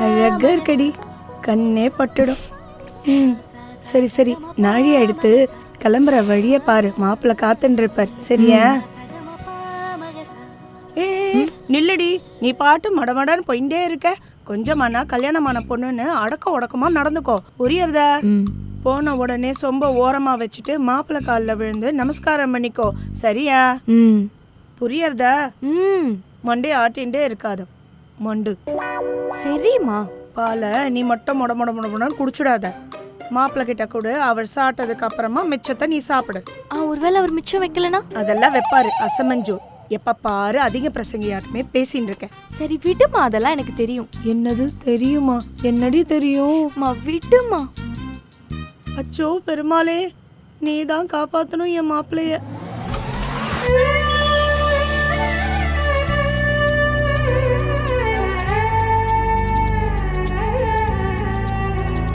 அழகா இருக்கடி, கண்ணே பட்டுடும். சரி சரி, நாழியை எடுத்து கிளம்புற வழிய பாரு, மாப்பிள்ள காத்துன்னு இருப்பார். சரியா? ஏ நில்லடி, நீ பாட்டு மடமடன்னு போயிட்டே இருக்க. கொஞ்சமானா கல்யாணமான பொண்ணுன்னு அடக்க உடக்கமா நடந்துக்கோ, புரியுறதா? போன உடனே சொம்ப ஓரமா வச்சுட்டு மாப்பிள்ள காலில் விழுந்து நமஸ்காரம் பண்ணிக்கோ, சரியா? புரியுறதா? மண்டே ஆட்டின்டே இருக்காது மொண்டு. சரிம்மா. பாலை நீ மட்டும் மொட மொட மொட மொடன்னு குடிச்சிடாத. மாப்பிள்ள கிட்ட கூட அவர் சாப்பிட்டதுக்கு அப்புறமா மிச்சத்தை நீ சாப்பிடு. ஒருவேளை அவர் மிச்சம் வைக்கலனா? அதெல்லாம் வைப்பாரு அசமஞ்சோ. எப்ப பாரு அதிக பிரசங்கியாருமே பேசின்னு இருக்க. சரி விடுமா, அதெல்லாம் எனக்கு தெரியும். என்னது தெரியுமா? என்னடி தெரியும்? விடுமா. அச்சோ பெருமாளே, நீ தான் காப்பாத்தணும் என் மாப்பிள்ளைய.